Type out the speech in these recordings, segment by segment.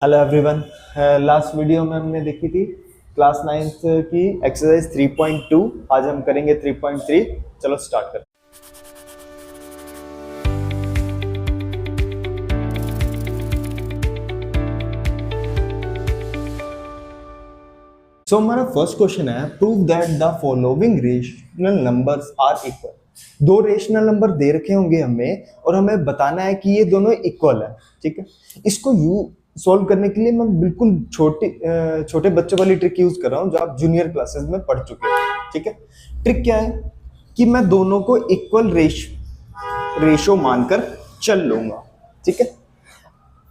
Hello everyone. Last video में हमने देखी थी क्लास 9th की एक्सरसाइज 3.2। आज हम करेंगे 3.3। चलो स्टार्ट करते हैं। हमारा फर्स्ट क्वेश्चन है, prove that the following rational numbers are equal. दो रेशनल नंबर दे रखे होंगे हमें और हमें बताना है कि ये दोनों इक्वल है। ठीक है, इसको सॉल्व करने के लिए मैं बिल्कुल छोटे बच्चों वाली ट्रिक यूज कर रहा हूं जो आप जूनियर क्लासेस में पढ़ चुके हैं। ठीक है, ट्रिक क्या है कि मैं दोनों को इक्वल रेशो मानकर चल लूंगा। ठीक है,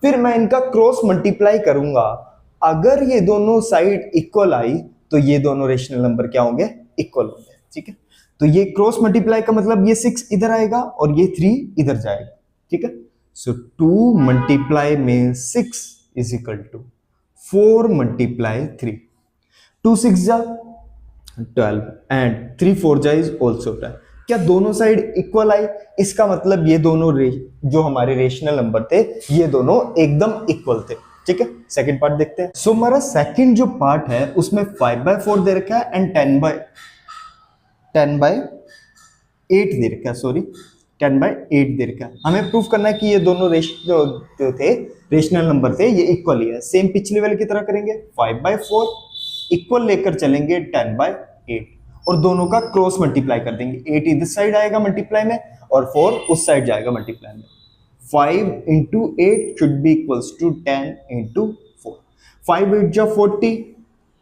फिर मैं इनका क्रॉस मल्टीप्लाई करूंगा। अगर ये दोनों साइड इक्वल आई तो ये दोनों रेशनल नंबर क्या होंगे, इक्वल होंगे। ठीक है, तो ये क्रॉस मल्टीप्लाई का मतलब ये 6 इधर आएगा और ये 3 इधर जाएगा। ठीक है, सो 2 मल्टीप्लाई में 6 इज इक्वल टू 4 मल्टीप्लाई 3। 2 6 जा 12 एंड 3 4 जा इज ऑल्सो 10। क्या दोनों साइड इक्वल आई? इसका मतलब ये दोनों जो हमारे रेशनल नंबर थे ये दोनों एकदम इक्वल थे। ठीक है, सेकंड पार्ट देखते हैं। सो हमारा सेकंड जो पार्ट है उसमें 5/4 दे रखा है एंड 10/8 दे रखा है। सॉरी, 10/8 दे रखा है। हमें प्रूफ करना है कि ये दोनों जो थे रेशनल नंबर थे ये इक्वल ही है। सेम पिछले वाले की तरह करेंगे, 5/4 इक्वल लेकर चलेंगे 10/8 और दोनों का क्रॉस मल्टीप्लाई कर देंगे। 8 इधर साइड आएगा मल्टीप्लाई में और 4 उस साइड जाएगा मल्टीप्लाई में। 5 into 8 should be equals to 10 into 4. 5 8 जा 40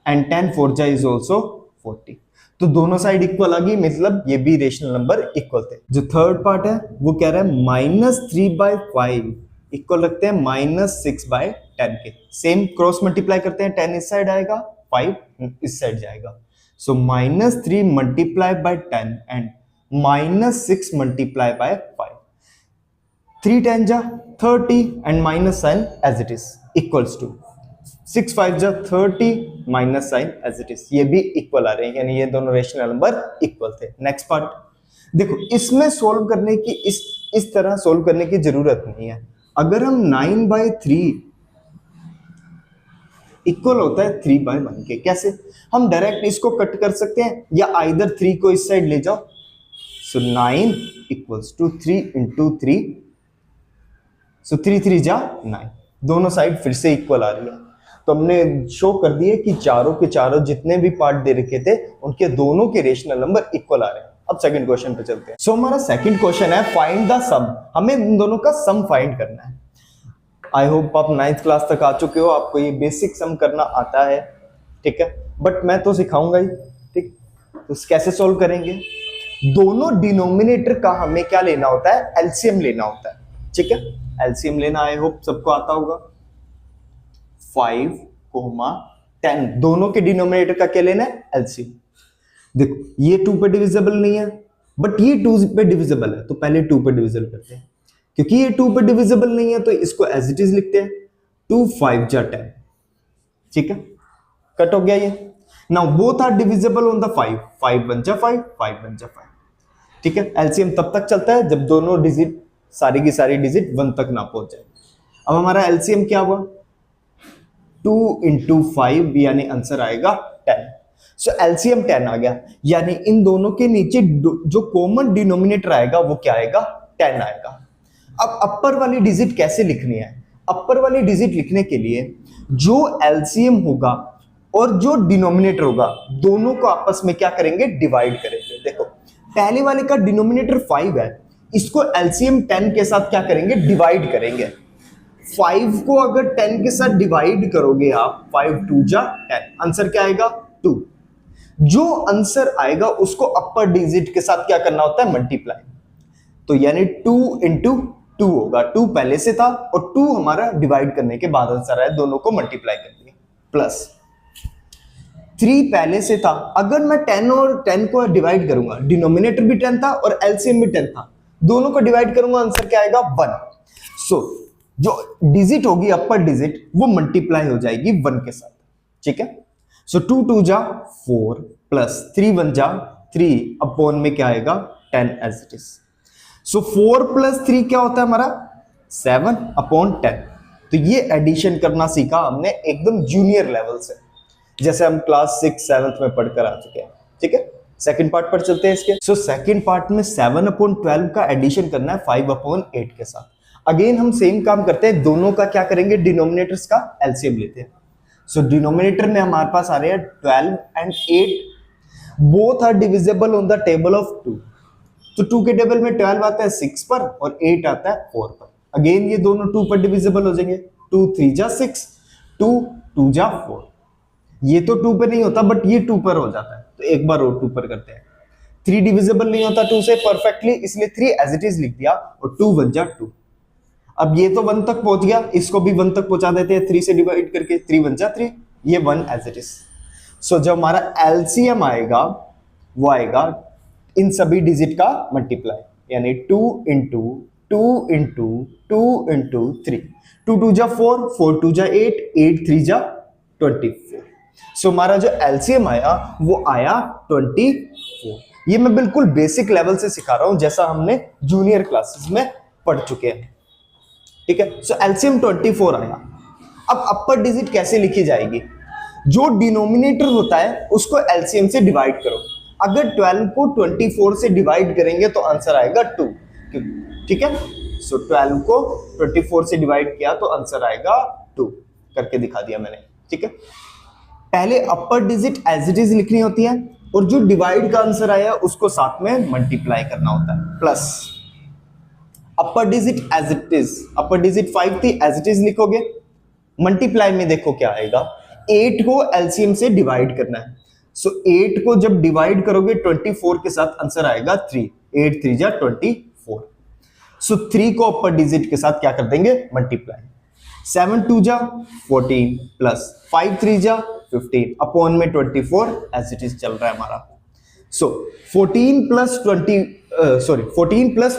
and 10 4 जा is also 40। तो दोनों साइड इक्वल आ गई, मतलब ये भी रेशनल नंबर इक्वल थे। जो थर्ड पार्ट है वो कह रहा है -3/5 इक्वल रखते हैं -6/10 के। सेम क्रॉस मल्टीप्लाई करते हैं, 10 इस साइड आएगा 5 इस साइड जाएगा। सो -3 multiply by 10 and -6 multiply by 5। 3 10 जा 30 and minus sign as it is equals to 6 5 जा 30 minus sign as it is। ये भी इक्वल आ रहे हैं, यानी ये दोनों रेशनल नंबर इक्वल थे। नेक्स्ट पार्ट देखो, इसमें सोल्व करने की इस तरह सोल्व करने की जरूरत नहीं है। अगर हम 9/3 इक्वल होता है 3/1 के, कैसे? हम डायरेक्ट इसको कट कर सकते हैं या आइदर 3 को इस साइड ले जाओ। सो 9 इक्वल्स टू 3 into 3। सो 3 3 जा 9, दोनों साइड फिर से इक्वल आ रही है। तो हमने शो कर दिए कि चारों के चारों जितने भी पार्ट दे रखे थे उनके दोनों के रेशनल नंबर इक्वल आ रहे हैं। अब सेकंड क्वेश्चन पे चलते हैं। सो हमारा सेकंड क्वेश्चन है फाइंड द सम। हमें इन दोनों का सम फाइंड करना है। आई होप आप 9th क्लास तक आ चुके हो, आपको ये बेसिक सम करना आता है। ठीक है, बट मैं तो सिखाऊंगा ही। ठीक, तो कैसे सोल्व करेंगे? दोनों डिनोमिनेटर का हमें क्या लेना होता है, एलसीएम लेना होता है। ठीक है, एलसीएम लेना आई होप सबको आता होगा। 5, 10 दोनों के डिनोमिनेटर का क्या लेना है, एलसीएम। देखो ये 2 पे डिविजिबल नहीं है बट ये 2 पे डिविजिबल है, तो पहले 2 पे डिविजिबल करते हैं। क्योंकि ये 2 पे डिविजिबल नहीं है तो इसको एज इट इज लिखते हैं। 2 5 जा 10। ठीक है, कट हो गया ये। Now both are divisible on the 5। 5 1 जा 5, 5 1 जा 5। ठीक है, एलसीएम तब तक चलता है जब दोनों डिजिट सारी की सारी डिजिट 1 तक ना पहुंच जाए। अब हमारा एलसीएम क्या हुआ, 2 into 5 यानी आंसर आएगा 10। सो एलसीएम 10 आ गया, यानी इन दोनों के नीचे जो कॉमन डिनोमिनेटर आएगा वो क्या आएगा, 10 आएगा। अब अपर वाली डिजिट कैसे लिखनी है? अपर वाली डिजिट लिखने के लिए जो एलसीएम होगा और जो डिनोमिनेटर होगा दोनों को आपस में क्या करेंगे, डिवाइड करेंगे। देखो पहले वाले का डिनोमिनेटर 5 है, इसको एलसीएम 10 के साथ क्या करेंगे, डिवाइड करेंगे। 5 को अगर 10 के साथ डिवाइड करोगे आप, 5 2 जा 10, आंसर क्या आएगा 2। जो आंसर आएगा उसको अपर डिजिट के साथ क्या करना होता है, मल्टीप्लाई। तो यानी 2 into 2 होगा। 2 पहले से था और 2 हमारा डिवाइड करने के बाद आंसर आया, दोनों को मल्टीप्लाई कर दिया। प्लस 3 पहले से था, अगर मैं 10 और 10 को डिवाइड करूंगा, डिनोमिनेटर भी 10 था और एलसीएम भी 10 था, दोनों को डिवाइड करूंगा, आंसर क्या आएगा 1। सो जो डिजिट होगी अपर डिजिट वो मल्टीप्लाई हो जाएगी 1 के साथ। ठीक है, सो 2 2 जा 4 प्लस 3 1 जा 3 अपॉन में क्या आएगा 10 एज इट इज। सो 4 + 3 क्या होता है हमारा 7 अपॉन 10। तो ये एडिशन करना सीखा हमने एकदम जूनियर लेवल से, जैसे हम क्लास 6-7 में पढ़कर आ चुके हैं। ठीक है, सेकंड पार्ट पर चलते हैं इसके। सो सेकंड पार्ट में 7/12 का एडिशन करना है 5/8 के साथ। अगेन हम सेम काम करते हैं, दोनों का क्या करेंगे, डिनोमिनेटर्स का एलसीएम लेते हैं। सो डिनोमिनेटर में हमारे पास आ रहे हैं 12 and 8, both are divisible on the table of 2। तो 2 के टेबल में 12 आता है 6 पर और 8 आता है 4 पर। अगेन ये दोनों 2 पर डिविजिबल हो जाएंगे, 2 3 जा 6, 2 2 जा 4। ये तो 2 पे नहीं होता बट ये 2 पर हो जाता है, तो एक बार और 2 पर करते हैं। 3 डिविजिबल नहीं होता 2 से परफेक्टली, इसलिए 3 एज इट इज लिख दिया और 2 1 जा 2। अब ये तो 1 तक पहुंच गया, इसको भी 1 तक पहुंचा देते हैं 3 से डिवाइड करके, 3 1 जा 3, ये 1 एज इट इज। सो जो हमारा एलसीएम आएगा वो आएगा इन सभी डिजिट का मल्टीप्लाई, यानी 2 इंटू 2 इंटू 2 इंटू 3, 2 2 जा 4, 4 2 जा 8, 8 3 जा 24। सो हमारा जो एलसीएम आया वो आया 24। ये मैं बिल्कुल बेसिक लेवल से सिखा रहा हूं, जैसा हमने जूनियर क्लासेस में पढ़ चुके हैं। ठीक है, सो एलसीएम 24 आया। अब अपर डिजिट कैसे लिखी जाएगी, जो डिनोमिनेटर होता है उसको एलसीएम से डिवाइड करो। अगर 12 को 24 से डिवाइड करेंगे तो आंसर आएगा 2। ठीक है, सो 12 को 24 से डिवाइड किया तो आंसर आएगा 2, करके दिखा दिया मैंने। ठीक है, पहले अपर डिजिट एज इट इज लिखनी होती है और जो डिवाइड का आंसर आया उसको साथ में मल्टीप्लाई करना होता है, plus upper digit as it is, upper digit 5 थी, एज इट इज लिखोगे। मल्टीप्लाई में देखो क्या आएगा, 8 को एलसीएम से डिवाइड करना है। सो 8 को जब डिवाइड करोगे 24 के साथ आंसर आएगा 3, 8 3 जा 24। सो 3 को अपर डिजिट के साथ क्या कर देंगे, मल्टीप्लाई। 7 2 जा 14 प्लस 5 3 जा 15 अपॉन में 24 एज इट इज चल रहा है हमारा। सो 14 प्लस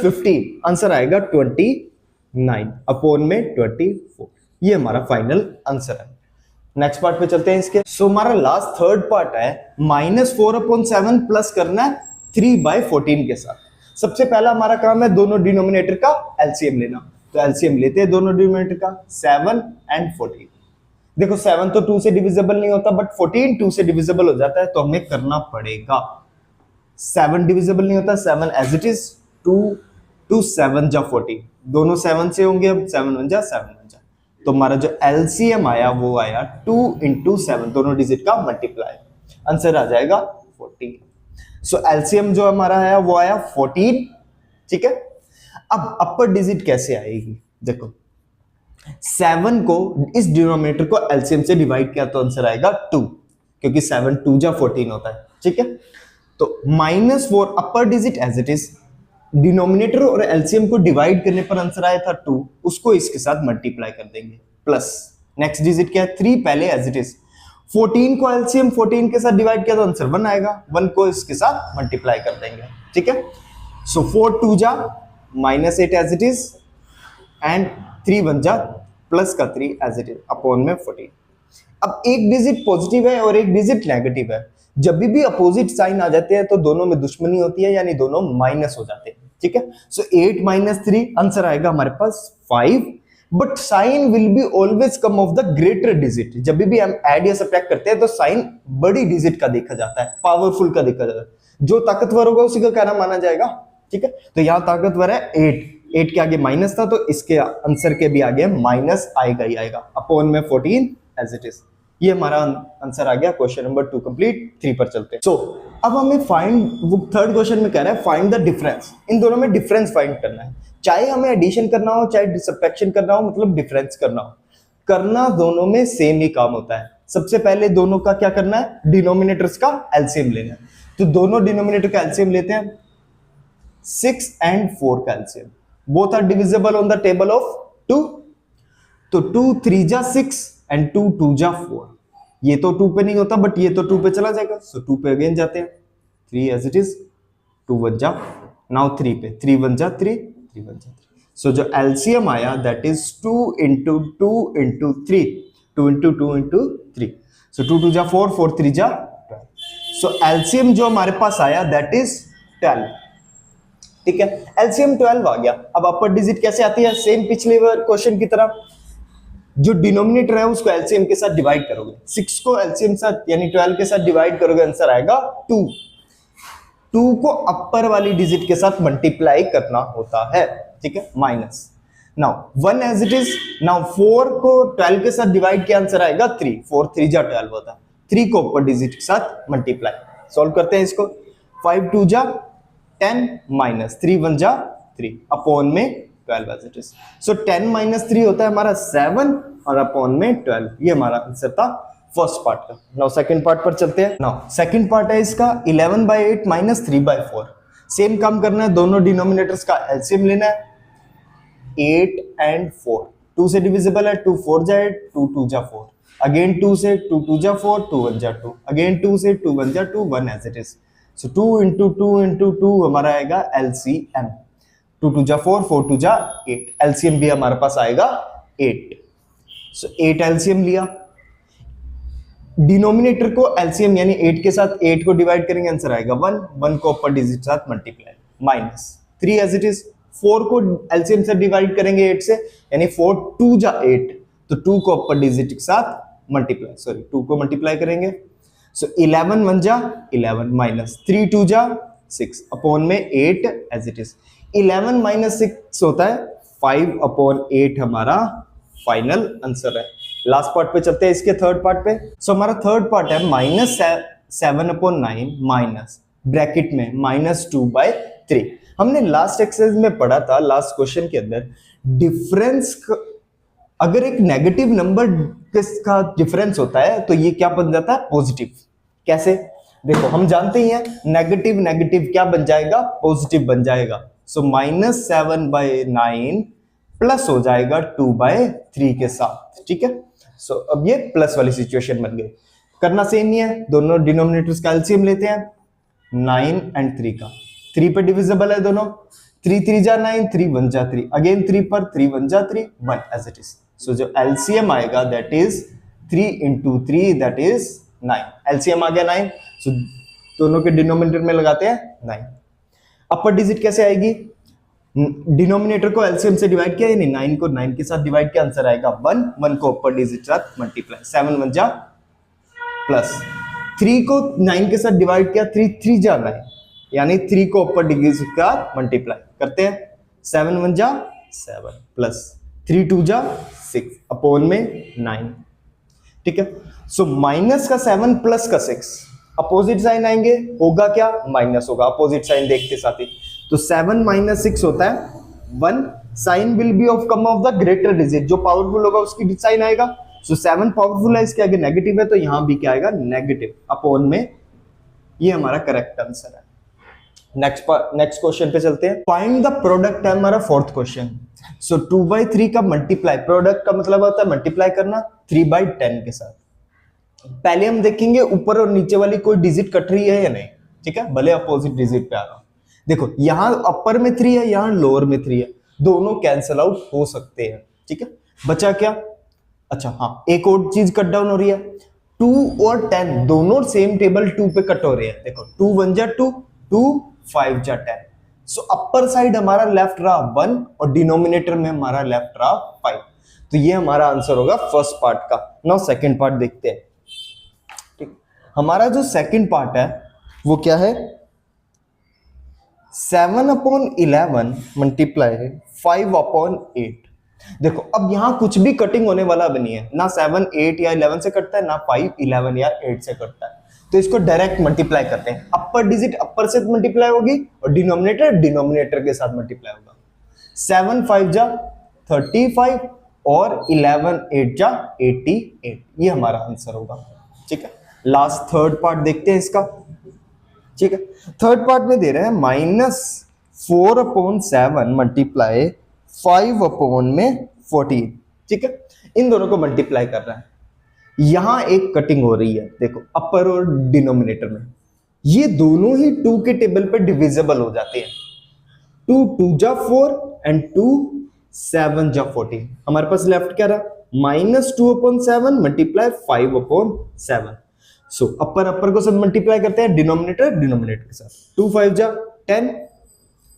15 आंसर आएगा 29 अपॉन में 24। ये हमारा फाइनल आंसर है। नेक्स्ट पार्ट पे चलते हैं इसके। सो हमारा लास्ट थर्ड पार्ट है -4/7 प्लस करना है 3/14 के साथ। सबसे पहला हमारा काम है दोनों डिनोमिनेटर का एलसीएम लेना, तो एलसीएम लेते हैं दोनों डिनोमिनेटर का, 7 एंड 14। देखो 7 तो 2 से डिविजिबल नहीं होता बट 14 2 से डिविजिबल हो जाता है, तो हमें करना पड़ेगा। 7 डिविजिबल नहीं होता, 7 एज इट इज, 2 7 जा 14, दोनों 7 से होंगे, अब 7 1 जा 7 1 जा, तो हमारा जो एलसीएम आया वो आया 2 इंटू 7, दोनों डिजिट का मल्टीप्लाई, आंसर आ जाएगा 14। सो एलसीएम जो हमारा आया वो आया 14। ठीक है, अब अपर डिजिट कैसे आएगी, देखो 7 को इस डिनोमिनेटर को एलसीएम से डिवाइड किया तो आंसर आएगा 2, क्योंकि 7 2 जा 14 होता है। ठीक है, तो -4 upper digit as it is, denominator और एलसीएम को डिवाइड करने पर आंसर आया था 2, उसको इसके साथ मल्टीप्लाई कर देंगे, प्लस नेक्स्ट डिजिट क्या है 3, पहले एज इट इज। 14 को एलसीएम 14 के साथ डिवाइड किया तो आंसर 1 आएगा, 1 को इसके साथ मल्टीप्लाई कर देंगे। ठीक है, सो 4 2 जा -8 एज इट इज एंड 3 1 जा प्लस का 3 एज इट इज अपॉन में 14। अब एक डिजिट पॉजिटिव है और एक डिजिट नेगेटिव है, जब भी अपोजिट साइन आ जाते हैं तो दोनों में दुश्मनी होती है, यानी दोनों माइनस हो जाते हैं। ठीक है, सो 8 - 3 आंसर आएगा हमारे पास 5, but sign will be always come of the greater digit. जब भी हम ऐड या सब्ट्रैक्ट करते हैं तो साइन बड़ी डिजिट का देखा जाता है, पावरफुल का देखा जाता है, जो ताकतवर होगा उसी का कहना माना जाएगा। ठीक है, तो यहां ताकतवर है 8 के आगे माइनस था तो इसके आंसर के भी आगे माइनस आएगा ही आएगा, अपॉन में 14 एज इट इज। ये हमारा आंसर आ गया क्वेश्चन नंबर 2 कंप्लीट। 3 पर चलते हैं। सो अब हमें फाइंड, वो थर्ड क्वेश्चन में कह रहा है फाइंड द डिफरेंस, इन दोनों में डिफरेंस फाइंड करना है, चाहे हमें एडिशन करना हो चाहे सब्ट्रैक्शन करना हो, मतलब डिफरेंस करना हो, करना दोनों में सेम ही काम होता है। सबसे पहले दोनों का क्या करना है, डिनोमिनेटर्स का एलसीएम लेना है, तो दोनों डिनोमिनेटर का एलसीएम लेते हैं। 6 and 4 का LCM, both are divisible on the table of 2, तो 2 3 जा 6 एंड 2 2 जा 4। ये तो 2 पे नहीं होता बट ये तो 2 पे चला जाएगा, सो 2 पे अगेन जाते हैं, 3 एज इट इज, 2 1 जा, नाउ 3 पे, 3 1 जा 3, 3 1 जा 3। सो जो एलसीएम आया that is 2 into 2 into 3, 2 into 2 into 3, सो 2 2 जा 4, 4 3 जा 12। सो एलसीएम जो हमारे पास आया दैट इज 12। ठीक है, एलसीएम 12 आ गया। अब अपर डिजिट कैसे आती है, सेम पिछले क्वेश्चन की तरह, जो डिनोमिनेटर है उसको एलसीएम के साथ डिवाइड करोगे, 6 को एलसीएम साथ यानी 12 के साथ डिवाइड करोगे, आंसर आएगा 2। 2 को अपर वाली डिजिट के साथ मल्टीप्लाई करना होता है, ठीक है, minus. Now 1 as it is. Now 4 को 12 के साथ डिवाइड किया, आंसर आएगा 3। 4 3 जा 12 होता है, 3 को अपर डिजिट के साथ मल्टीप्लाई। सॉल्व करते हैं इसको। 5 2 जा 10 माइनस 3 1 जा 3 अपॉन में 12 as it is. So 10 minus 3 होता है हमारा 7 और अपॉन में 12। ये हमारा आंसर था फर्स्ट पार्ट का। नाउ सेकंड पार्ट पर चलते हैं। नाउ सेकंड पार्ट है इसका 11/8 माइनस 3/4। सेम काम करना है, दोनों डिनोमिनेटर्स का एलसीएम लेना है। 8 and 4 2 से डिविजिबल है, 2 4 जा 8, 2 2 जा 4, अगेन 2 से 2 2 जा 4, 2 1 जा 2, अगेन 2 से 2 1 जा 2, 1 as it is. So 2 into 2 into 2 हमारा आएगा एलसीएम। 2 2 जा 4, 4 2 जा 8, एलसीएम भी हमारे पास आएगा 8। सो 8 एलसीएम लिया, डिनोमिनेटर को एलसीएम यानी 8 के साथ 8 को डिवाइड करेंगे, आंसर आएगा 1। 1 को अपर डिजिट के साथ multiply, minus 3 as it is. 4 को एलसीएम से डिवाइड करेंगे 8 से, यानी 4 2 जा 8, तो 2 को अपर डिजिट के साथ मल्टीप्लाई, सॉरी 2 को मल्टीप्लाई करेंगे। सो 11 1 जा 11 माइनस 3 2 जा 6 अपॉन में 8 एज इट इज। 11 माइनस 6 होता है 5 अपॉन 8 हमारा फाइनल आंसर है। लास्ट पार्ट पे चलते हैं, इसके थर्ड पार्ट पे। सो हमारा थर्ड पार्ट है माइनस 7 अपॉन 9 माइनस ब्रैकेट में माइनस 2/3। हमने लास्ट एक्सरसाइज में पढ़ा था, लास्ट क्वेश्चन के अंदर, डिफरेंस अगर एक नेगेटिव नंबर का डिफरेंस होता है तो ये क्या बन जाता है, पॉजिटिव। कैसे, देखो हम जानते ही हैं नेगेटिव नेगेटिव क्या बन जाएगा, पॉजिटिव बन जाएगा। सो माइनस 7/9 प्लस हो जाएगा 2/3 के साथ, ठीक है। सो अब ये प्लस वाली सिचुएशन बन गई। करना सेम ही है, दोनों डिनोमिनेटर्स का एलसीएम लेते हैं, 9 and 3 का। 3 पे डिविजिबल है दोनों, 3 3 जा 9, 3 1 जा 3, अगेन 3 पर 3 1 जा 3, 1 एज इट इज। सो जो एलसीएम आएगा that is 3 into 3 that is 9। LCM आ गया 9, सो दोनों के डिनोमिनेटर में लगाते हैं 9। अपर डिजिट कैसे आएगी, डिनोमिनेटर को एलसीएम से डिवाइड किया, यानी 9 को 9 के साथ डिवाइड किया, आंसर आएगा 1। 1 को अपर डिजिट के साथ मल्टीप्लाई, 7 1 जा प्लस 3 को 9 के साथ डिवाइड किया, 3 3 जा 9, यानी 3 को अपर डिजिट के साथ मल्टीप्लाई करते हैं, 7 1 जा 7 प्लस 3 2 जा 6 अपॉन में 9, ठीक है। सो माइनस का 7 प्लस का 6, अपोजिट साइन आएंगे, होगा क्या, माइनस होगा, अपोजिट साइन देखते साथ ही। तो 7 माइनस 6 होता है 1। Sign will be of come of the greater digit, जो पावरफुल होगा उसकी साइन आएगा। सो 7 पावरफुल है, इसके आगे नेगेटिव है, तो यहां भी क्या आएगा, नेगेटिव अपॉन में। ये हमारा करेक्ट आंसर है। नेक्स्ट क्वेश्चन पे चलते हैं। फाइंड द प्रोडक्ट है हमारा फोर्थ क्वेश्चन। सो 2/3 का मल्टीप्लाई, प्रोडक्ट का मतलब होता है मल्टीप्लाई करना 3/10 के साथ। पहले हम देखेंगे ऊपर और नीचे वाली कोई डिजिट कट रही है या नहीं, ठीक है, भले अपोजिट डिजिट पे आ रहा हूं। देखो यहां अपर में 3 है, यहां लोअर में 3 है, दोनों कैंसिल आउट हो सकते हैं, ठीक है। बचा क्या, अच्छा हाँ, एक और चीज कट डाउन हो रही है, 2 और 10 दोनों सेम टेबल 2 पे कट हो रहे हैं। देखो 2 1 जा 2, 2 5 जा 10। सो अपर साइड हमारा लेफ्ट रहा 1 और डिनोमिनेटर में हमारा लेफ्ट रहा 5। तो ये हमारा आंसर होगा फर्स्ट पार्ट का। नाउ सेकंड पार्ट देखते हैं, ठीक। हमारा जो सेकंड पार्ट है वो क्या है, 7/11 मल्टीप्लाई 5/8। देखो अब यहां कुछ भी कटिंग होने वाला भी नहीं है, ना 7 8 या 11 से कटता है, ना 5 11 या 8 से कटता है। तो इसको डायरेक्ट मल्टीप्लाई करते हैं, अपर डिजिट अपर से मल्टीप्लाई होगी और डिनोमिनेटर डिनोमिनेटर के साथ मल्टीप्लाई होगा। 7 5 जा 35 और 11 8 जा 88, ये हमारा आंसर होगा, ठीक है। लास्ट थर्ड पार्ट देखते हैं इसका, ठीक है। थर्ड पार्ट में दे रहे हैं -4/7 मल्टीप्लाई 5/14, ठीक है। इन दोनों को मल्टीप्लाई कर रहा है, यहां एक कटिंग हो रही है, देखो अपर और डिनोमिनेटर में, ये दोनों ही 2 के टेबल पे डिविजिबल हो जाते हैं। 2 2 जा 4 एंड 2 7 जा 14। हमारे पास लेफ्ट क्या रहा, -2/7 मल्टीप्लाई 5/7। सो अपर को सब मल्टीप्लाई करते हैं, डिनोमिनेटर डिनोमिनेटर के साथ। 2 5 जा 10,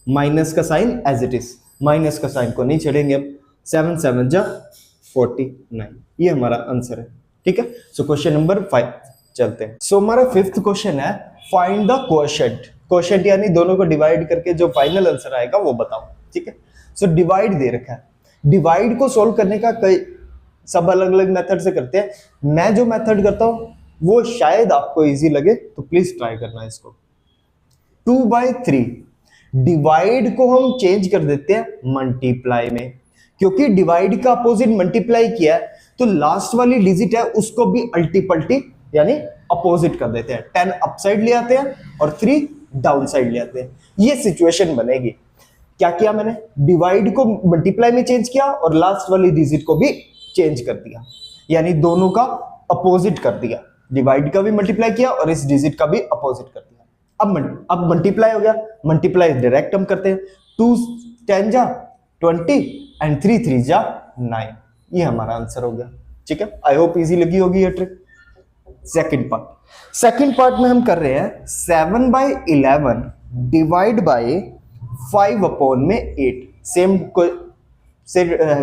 माइनस का sign as it is, minus का साइन को नहीं छेड़ेंगे अब। 7 7 जा 49, ये हमारा आंसर है। ठीक है, सो क्वेश्चन नंबर 5 चलते हैं। सो हमारा फिफ्थ क्वेश्चन है फाइंड द कोएफिशिएंट। कोएफिशिएंट यानी दोनों को डिवाइड करके जो फाइनल आंसर आएगा वो बताओ। ठीक है, सो डिवाइड दे रखा है, डिवाइड को सोल्व करने का कई सब अलग अलग मेथड से करते हैं। मैं जो मेथड करता हूं वो शायद आपको इजी लगे, तो प्लीज ट्राई करना इसको। 2/3 डिवाइड को हम चेंज कर देते हैं मल्टीप्लाई में, क्योंकि डिवाइड का अपोजिट मल्टीप्लाई किया है तो लास्ट वाली डिजिट है उसको भी अल्टी पल्टी यानी अपोजिट कर देते हैं। 10 अपसाइड ले आते हैं और 3 डाउन साइड ले आते हैं। ये सिचुएशन बनेगी। क्या किया मैंने, डिवाइड को मल्टीप्लाई में चेंज किया और लास्ट वाली डिजिट को भी चेंज कर दिया, यानी दोनों का अपोजिट कर दिया। डिवाइड का भी मल्टीप्लाई किया और इस डिजिट का भी अपोजिट कर दिया। अब मल्टीप्लाई हो गया, मल्टीप्लाई डायरेक्ट हम करते हैं। 2 10 जा 20 एंड 3 3 जा 9, ये हमारा आंसर हो गया। ठीक है, आई होप इजी लगी होगी ये ट्रिक। सेकंड पार्ट में हम कर रहे हैं 7/11 डिवाइड बाय 5 में 8। सेम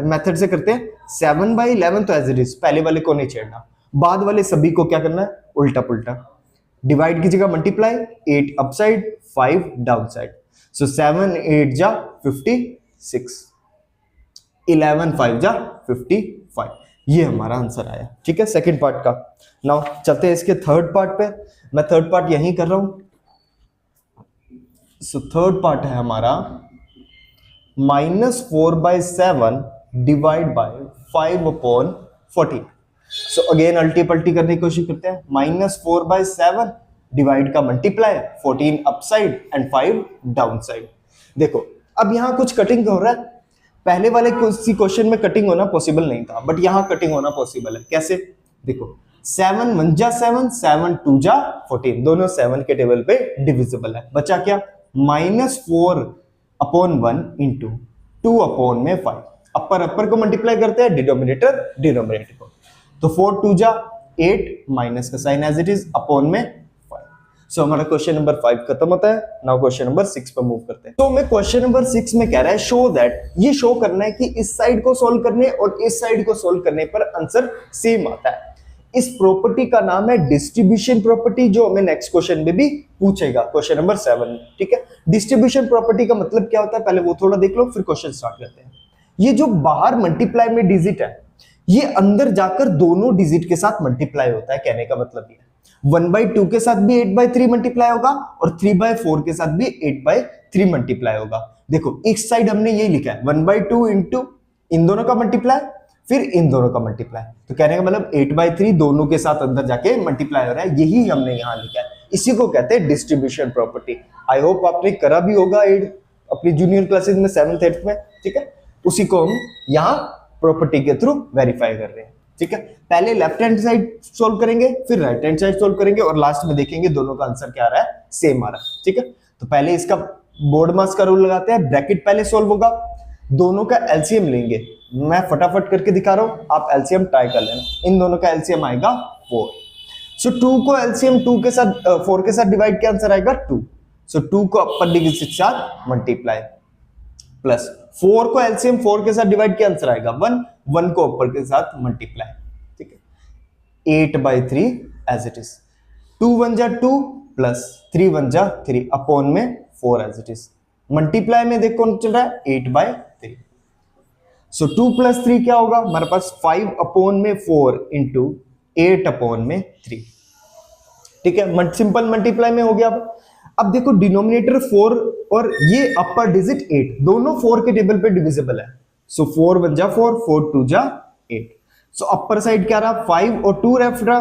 मेथड से करते हैं। 7/11 तो एज इट इज, पहले वाले को नहीं छेड़ना, बाद वाले सभी को क्या करना है, उल्टा पुल्टा। डिवाइड की जगह मल्टीप्लाई, 8 अपसाइड 5 डाउन साइड। सो 7 8 जा 56, 11 5 जा 55, ये हमारा आंसर आया। ठीक है, सेकंड पार्ट का। नाउ चलते हैं इसके थर्ड पार्ट पे। मैं थर्ड पार्ट यहीं कर रहा हूं। सो थर्ड पार्ट है हमारा -4/7 डिवाइड बाय 5/14। सो अगेन अल्टी पल्टी करने की कोशिश करते हैं। -4/7 डिवाइड का multiply, 14 upside and 5 down side. देखो अब यहां कुछ कटिंग हो रहा है। पहले वाले क्वेश्चन में कटिंग होना पॉसिबल नहीं था, बट यहां कटिंग होना पॉसिबल है। कैसे, देखो 7 1 जा 7, 7 2 जा 14, दोनों 7 के टेबल पे डिविजिबल है। बचा क्या, -4/1 इंटू 2 में 5। अपर को मल्टीप्लाई करते हैं, डिनोमिनेटर डिनोमिनेटर को, तो 4 2 जा 8, माइनस का sign as it is, upon में 5। सो हमारा क्वेश्चन नंबर 5 खत्म होता है। नाउ क्वेश्चन नंबर 6 पर मूव करते हैं। तो मैं क्वेश्चन नंबर 6 में कह रहा है शो दैट, ये शो करना है कि इस साइड को सोल्व करने और इस साइड को सोल्व करने पर आंसर सेम आता है। इस प्रॉपर्टी का नाम है डिस्ट्रीब्यूशन प्रॉपर्टी, जो हमें नेक्स्ट क्वेश्चन में भी पूछेगा, क्वेश्चन नंबर 7 में। ठीक है, डिस्ट्रीब्यूशन प्रॉपर्टी का मतलब क्या होता है पहले वो थोड़ा देख लो, फिर क्वेश्चन स्टार्ट करते हैं। ये जो बाहर मल्टीप्लाई में डिजिट है, ये अंदर जाकर दोनों डिजिट के साथ मल्टीप्लाई होता है। कहने का मतलब ये 1/2 के साथ भी 8/3 मल्टीप्लाई होगा और 3/4 के साथ भी 8/3 मल्टीप्लाई होगा। देखो इस साइड हमने ये लिखा है 1/2 इंटू इन दोनों का मल्टीप्लाई, फिर इन दोनों का मल्टीप्लाई। तो कहने का मतलब 8/3 दोनों के साथ अंदर जाके मल्टीप्लाई हो रहा है, यही हमने यहां लिखा है। इसी को कहते हैं डिस्ट्रीब्यूशन प्रॉपर्टी। आई होप आपने करा भी होगा अपनी जूनियर क्लासेस में 7th 8th में। ठीक है, उसी को हम यहाँ प्रॉपर्टी के थ्रू वेरीफाई कर रहे हैं। ठीक है, पहले लेफ्ट हैंड साइड सोल्व करेंगे, फिर राइट हैंड साइड सोल्व करेंगे और लास्ट में देखेंगे दोनों का आंसर क्या आ रहा है, सेम आ रहा है। ठीक है, तो पहले इसका बोर्ड मास का रूल लगाते हैं। ब्रैकेट पहले सोल्व होगा, दोनों का एलसीएम लेंगे। मैं फटाफट करके दिखा रहा हूं, आप एलसीएम ट्राई कर लेना। इन दोनों का एलसीएम आएगा 4। सो 2 को एलसीएम 2 के साथ 4 के साथ डिवाइड किया, आंसर आएगा 2। सो 2 को अपर डिजिट के साथ मल्टीप्लाई, प्लस 4 को एलसीएम 4 के साथ डिवाइड किया, आंसर आएगा 1। 1 को अपर के साथ मल्टीप्लाई। ठीक है, 8/3 एज इट इज। 2 1 जा 2 प्लस 3 1 जा 3 अपॉन में 4 एज इट इज। मल्टीप्लाई में देखो कौन चल रहा है, 8/3। सो 2 + 3 क्या होगा हमारे पास, 5 अपॉन में 4 इंटू 8 अपॉन में 3। ठीक है, सिंपल मल्टीप्लाई में हो गया। अब देखो डिनोमिनेटर 4 और ये अपर डिजिट 8, दोनों 4 के टेबल पे डिविजिबल है। सो 4 1 जा 4, 4 2 जा 8। सो अपर साइड क्या रहा, 5 और 2 लेफ्ट रहा,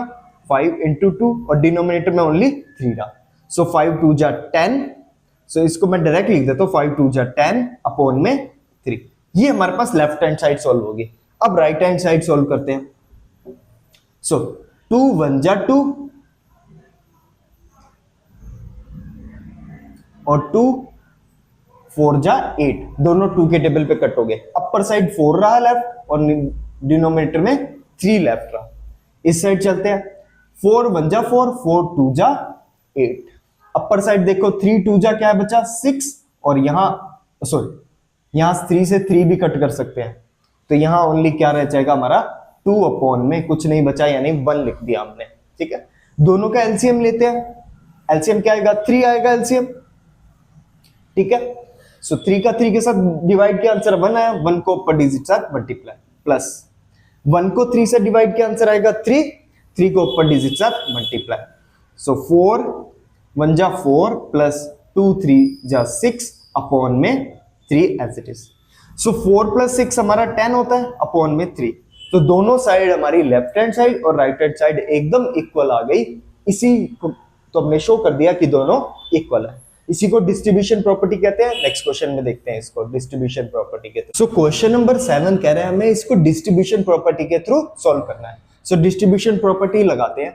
5 इंटू 2 और डिनोमिनेटर में ओनली 3 रहा। सो 5 2 जा 10। सो इसको मैं डायरेक्ट लिख देता हूं, 5 2 जा 10 अपॉन में 3। ये हमारे पास लेफ्ट हैंड साइड सॉल्व होगी। अब राइट हैंड साइड सॉल्व करते हैं। सो 2 1 जा 2 और 2 4 जा 8, दोनों 2 के टेबल पे कट हो गए। अपर साइड 4 रहा लेफ्ट और डिनोमिनेटर में 3 लेफ्ट रहा। इस साइड चलते हैं, 4 1 जा 4, 4 2 जा 8। अपर साइड देखो 3 2 जा क्या है बचा, 6, और यहां सॉरी यहां 3 से 3 भी कट कर सकते हैं, तो यहाँ ओनली क्या रह जाएगा हमारा 2 अपॉन में कुछ नहीं बचा यानी 1 लिख दिया हमने, ठीक है। दोनों का एलसीएम लेते हैं, एलसीएम क्या आएगा 3 आएगा एलसीएम, ठीक है। सो 3 का 3 के साथ डिवाइड किया आंसर 1 आया, 1 को ऊपर डिजिट साथ मल्टीप्लाई, प्लस 1 को 3 से डिवाइड किया आंसर आएगा 3, 3 को ऊपर डिजिट साथ मल्टीप्लाई। सो 4 1 जा 4 प्लस 2 3 जा 6 अपॉन में 3 as it is. So 4 plus 6 हमारा 10 होता है अपॉन में 3। तो दोनों साइड हमारी लेफ्ट हैंड साइड और राइट हैंड साइड एकदम इक्वल आ गई। इसी को तो हमने शो कर दिया कि दोनों इक्वल है। इसी को डिस्ट्रीब्यूशन प्रॉपर्टी कहते हैं। नेक्स्ट क्वेश्चन में देखते हैं इसको डिस्ट्रीब्यूशन प्रॉपर्टी के थ्रू। सो क्वेश्चन नंबर 7 कह रहे हैं हमें इसको डिस्ट्रीब्यूशन प्रॉपर्टी के थ्रू सॉल्व करना है। सो डिस्ट्रीब्यूशन प्रॉपर्टी लगाते हैं।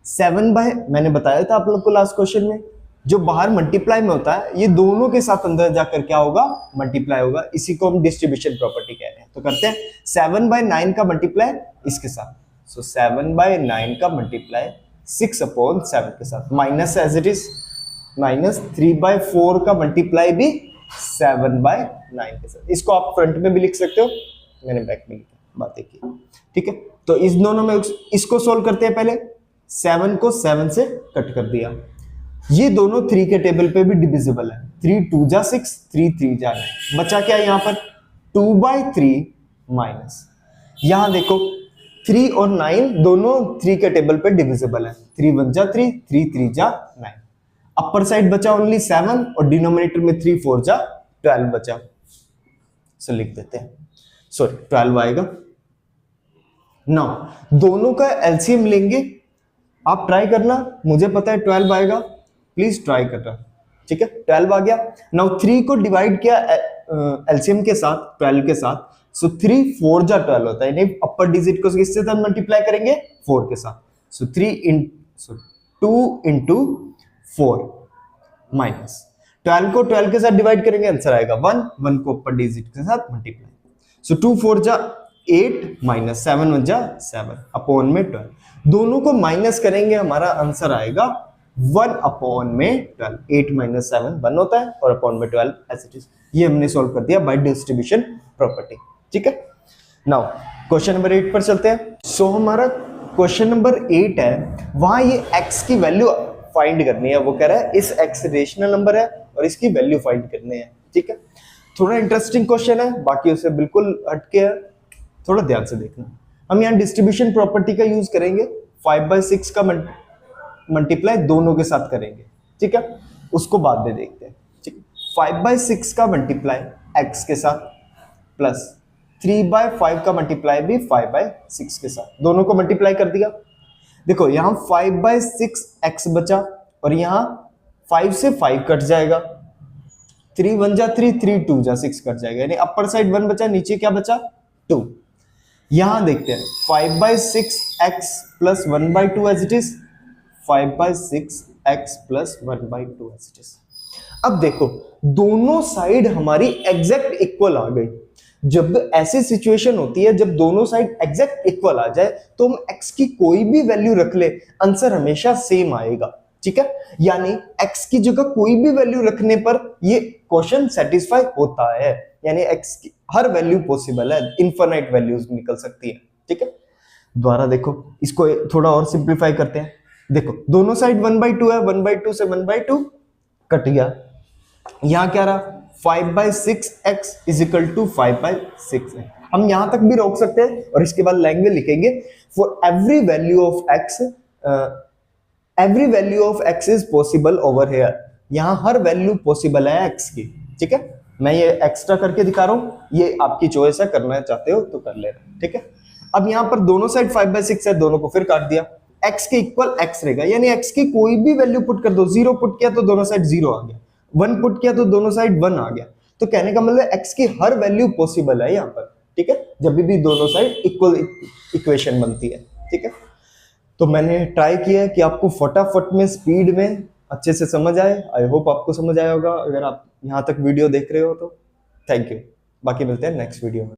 7 बाय, मैंने बताया था आप लोग को लास्ट क्वेश्चन में, जो बाहर मल्टीप्लाई में होता है ये दोनों के साथ अंदर जाकर क्या होगा, मल्टीप्लाई होगा। इसी को हम डिस्ट्रीब्यूशन प्रॉपर्टी कह रहे हैं। तो करते हैं 7 बाय 9 का मल्टीप्लाई इसके साथ। सो 7 बाय 9 का मल्टीप्लाई 6 अपॉन 7 के साथ, minus as it is, minus 3 by 4 का मल्टीप्लाई भी 7 बाय 9 के साथ। इसको आप फ्रंट में भी लिख सकते हो, मैंने बैक में लिखा, बात एक ही, ठीक है। तो इस दोनों में इसको सोल्व करते हैं। पहले 7 को 7 से कट कर दिया, ये दोनों 3 के टेबल पे भी डिविजिबल है। 3 2 जा 6, 3 3 जा 9, बचा क्या है यहाँ पर 2 बाय 3 माइनस, यहां देखो 3 और 9 दोनों 3 के टेबल पे डिविजिबल है। 3 1 जा 3, 3 3 जा 9, अपर साइड बचा ओनली 7 और डिनोमिनेटर में 3 4 जा 12 बचा। सो लिख देते हैं, सॉरी 12 आएगा। नाउ दोनों का एलसीएम लेंगे, आप ट्राई करना, मुझे पता है 12 आएगा, प्लीज ट्राई करना, ठीक है। 12 आ गया। नाउ 3 को डिवाइड किया एलसीएम के साथ 12 के साथ, सो 3 4 जा 12 होता है, यानी अपर डिजिट को किसके साथ मल्टीप्लाई करेंगे 4 के साथ। सो 2 इंटू 4 माइनस 12 को 12 के साथ डिवाइड करेंगे आंसर आएगा 1, 1 को ऊपर डिजिट के साथ मल्टीप्लाई। सो 2 4 जा 8 माइनस 7 1 जा 7 अपॉन में 12, दोनों को माइनस करेंगे हमारा आंसर आएगा 1 अपॉन में 12। 8 माइनस 7 1 होता है और अपॉन में 12 एज इट इज। ये हमने सॉल्व कर दिया बाय डिस्ट्रीब्यूशन प्रॉपर्टी, ठीक है। नाउ क्वेश्चन नंबर 8 पर चलते हैं। सो हमारा क्वेश्चन नंबर 8 है, वहां ये x की वैल्यू फाइंड करनी है। वो कह रहा है इस x रेशनल नंबर है और इसकी वैल्यू फाइंड करनी है, ठीक है। थोड़ा इंटरेस्टिंग क्वेश्चन है, बाकी उससे बिल्कुल हटके है, थोड़ा ध्यान से देखना। हम यहाँ डिस्ट्रीब्यूशन प्रॉपर्टी का यूज करेंगे, 5 बाय 6 का मल्टीप्लाई दोनों के साथ करेंगे, ठीक है। उसको बाद में देखते हैं, ठीक। 5 बाय 6 का मल्टीप्लाई x के साथ प्लस 3 बाय 5 का मल्टीप्लाई भी 5 बाय 6 के साथ, दोनों को मल्टीप्लाई कर दिया। देखो यहाँ 5 बाय 6 x बचा और यहाँ 5 से 5 कट जाएगा, 3 1 जा 3, 3 2 जा 6 कट जाएगा, यानी अपर साइड 1 बचा, नीचे क्या बचा 2। यहां देखते हैं 5 by 6 x plus 1 by 2 as it is, 5 by 6 x plus 1 by 2 as it is. अब देखो दोनों साइड हमारी एग्जैक्ट इक्वल आ गई। जब ऐसी सिचुएशन होती है जब दोनों साइड एग्जैक्ट इक्वल आ जाए तो हम x की कोई भी वैल्यू रख ले, आंसर हमेशा सेम आएगा, ठीक है। यानी x की जगह कोई भी वैल्यू रखने पर ये क्वेश्चन सेटिस्फाई होता है, यानी x की हर वैल्यू पॉसिबल है, इनफिनिट वैल्यूज निकल सकती है, ठीक है। दोबारा देखो इसको थोड़ा और सिंपलीफाई करते हैं। देखो दोनों साइड 1/2 है, 1/2 से 1/2 कट गया। यहां क्या रहा 5 by 6 x is equal to 5 by 6 है। हम यहां तक भी रोक सकते हैं और इसके बाद लाइन में लिखेंगे for every value of x, every value of x is possible over here. यहां हर वैल्यू पॉसिबल है x की, ठीक है। मैं ये एक्स्ट्रा करके दिखा रहा हूं, ये आपकी चॉइस है, करना चाहते हो तो कर लेना, ठीक है। अब यहां पर दोनों साइड 5 बाय 6 है, दोनों को फिर काट दिया, x के इक्वल x रहेगा, यानी x की कोई भी वैल्यू पुट कर दो। 0 पुट किया तो दोनों साइड 0 आ गया, 1 पुट किया तो दोनों साइड 1 आ गया। तो कहने का मतलब x की हर वैल्यू पॉसिबल है यहाँ पर, ठीक है, जब भी दोनों साइड इक्वल इक्वेशन बनती है, ठीक है। तो मैंने ट्राई किया है कि आपको फटाफट में स्पीड में अच्छे से समझ आए। आई होप आपको समझ आया होगा। अगर आप यहाँ तक वीडियो देख रहे हो तो थैंक यू। बाकी मिलते हैं नेक्स्ट वीडियो में।